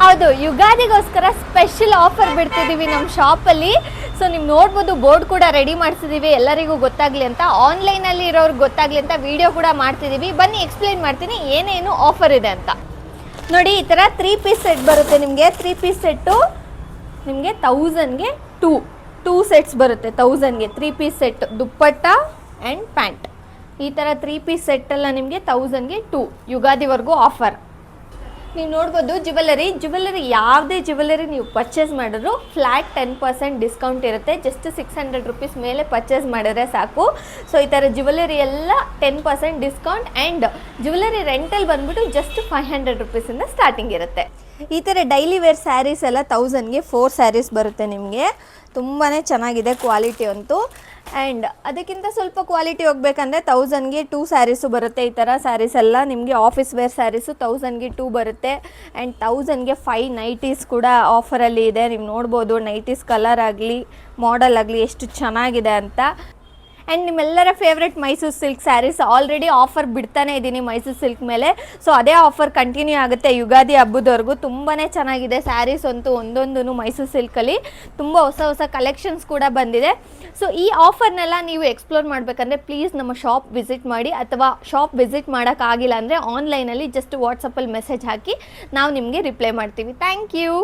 ಹೌದು, ಯುಗಾದಿಗೋಸ್ಕರ special offer ಬಿಡ್ತಿದ್ದೀವಿ ನಮ್ಮ ಶಾಪಲ್ಲಿ. ಸೊ ನೀವು ನೋಡ್ಬೋದು, ಬೋರ್ಡ್ ಕೂಡ ರೆಡಿ ಮಾಡಿಸಿದ್ದೀವಿ ಎಲ್ಲರಿಗೂ ಗೊತ್ತಾಗಲಿ ಅಂತ, ಆನ್ಲೈನಲ್ಲಿ ಇರೋರ್ಗೆ ಗೊತ್ತಾಗಲಿ ಅಂತ ವಿಡಿಯೋ ಕೂಡ ಮಾಡ್ತಿದ್ದೀವಿ. ಬನ್ನಿ ಎಕ್ಸ್ಪ್ಲೈನ್ ಮಾಡ್ತೀನಿ ಏನೇನು ಆಫರ್ ಇದೆ ಅಂತ. ನೋಡಿ, ಈ ಥರ 3 ಪೀಸ್ ಸೆಟ್ ಬರುತ್ತೆ ನಿಮಗೆ. 3 ಪೀಸ್ ಸೆಟ್ಟು ನಿಮಗೆ 1000ಗೆ ಟೂ ಸೆಟ್ಸ್ ಬರುತ್ತೆ. 1000ಗೆ 3 piece set, dupatta and pant. ಈ ಥರ 3 ಪೀಸ್ ಸೆಟ್ಟೆಲ್ಲ ನಿಮಗೆ 1000ಗೆ 2, ಯುಗಾದಿವರೆಗೂ ಆಫರ್. ನೀವು ನೋಡ್ಬೋದು, ಜ್ಯುವೆಲರಿ ಯಾವುದೇ ಜ್ಯುವೆಲರಿ ನೀವು ಪರ್ಚೇಸ್ ಮಾಡಿದ್ರು ಫ್ಲ್ಯಾಟ್ 10% ಡಿಸ್ಕೌಂಟ್ ಇರುತ್ತೆ. ಜಸ್ಟ್ 600 ರುಪೀಸ್ ಮೇಲೆ ಪರ್ಚೇಸ್ ಮಾಡಿದ್ರೆ ಸಾಕು. ಸೊ ಈ ಥರ ಜ್ಯುವೆಲರಿ ಎಲ್ಲ 10% ಡಿಸ್ಕೌಂಟ್ ಆ್ಯಂಡ್ ಜ್ಯುವೆಲರಿ ರೆಂಟಲ್ ಬಂದ್ಬಿಟ್ಟು ಜಸ್ಟ್ 500 ರುಪೀಸಿಂದ ಸ್ಟಾರ್ಟಿಂಗ್ ಇರುತ್ತೆ. ಈ ಥರ ಡೈಲಿ ವೇರ್ ಸ್ಯಾರೀಸ್ ಎಲ್ಲ 1000ಗೆ 4 ಸ್ಯಾರೀಸ್ ಬರುತ್ತೆ ನಿಮಗೆ. ತುಂಬಾ ಚೆನ್ನಾಗಿದೆ ಕ್ವಾಲಿಟಿ ಅಂತೂ. ಆ್ಯಂಡ್ ಅದಕ್ಕಿಂತ ಸ್ವಲ್ಪ ಕ್ವಾಲಿಟಿ ಹೋಗ್ಬೇಕಂದ್ರೆ 1000ಗೆ 2 ಸ್ಯಾರೀಸು ಬರುತ್ತೆ. ಈ ಥರ ಸ್ಯಾರೀಸ್ ಎಲ್ಲ ನಿಮಗೆ ಆಫೀಸ್ ವೇರ್ ಸ್ಯಾರೀಸು 1000ಗೆ 2 ಬರುತ್ತೆ. ಆ್ಯಂಡ್ 1000ಗೆ 5 ನೈಟೀಸ್ ಕೂಡ ಆಫರಲ್ಲಿ ಇದೆ. ನೀವು ನೋಡ್ಬೋದು, ನೈಟೀಸ್ ಕಲರ್ ಆಗಲಿ ಮಾಡೆಲ್ ಆಗಲಿ ಎಷ್ಟು ಚೆನ್ನಾಗಿದೆ ಅಂತ. ಆ್ಯಂಡ್ ನಿಮ್ಮೆಲ್ಲರ favourite Mysore silk saris already offer ಬಿಡ್ತಾನೆ ಇದ್ದೀನಿ ಮೈಸೂರು ಸಿಲ್ಕ್ ಮೇಲೆ. ಸೊ ಅದೇ ಆಫರ್ ಕಂಟಿನ್ಯೂ ಆಗುತ್ತೆ ಯುಗಾದಿ ಹಬ್ಬದವರೆಗೂ. ತುಂಬಾ ಚೆನ್ನಾಗಿದೆ ಸ್ಯಾರೀಸ್ ಅಂತೂ, ಒಂದೊಂದು ಮೈಸೂರು ಸಿಲ್ಕಲ್ಲಿ ತುಂಬ ಹೊಸ ಕಲೆಕ್ಷನ್ಸ್ ಕೂಡ ಬಂದಿದೆ. ಸೊ ಈ ಆಫರ್ನೆಲ್ಲ ನೀವು ಎಕ್ಸ್ಪ್ಲೋರ್ ಮಾಡಬೇಕಂದ್ರೆ ಪ್ಲೀಸ್ ನಮ್ಮ ಶಾಪ್ ವಿಸಿಟ್ ಮಾಡಿ, ಅಥವಾ ಶಾಪ್ ವಿಸಿಟ್ ಮಾಡೋಕ್ಕಾಗಿಲ್ಲ ಅಂದರೆ ಆನ್ಲೈನಲ್ಲಿ ಜಸ್ಟ್ ವಾಟ್ಸಪ್ಪಲ್ಲಿ ಮೆಸೇಜ್ ಹಾಕಿ ನಾವು ನಿಮಗೆ ರಿಪ್ಲೈ ಮಾಡ್ತೀವಿ. Thank you.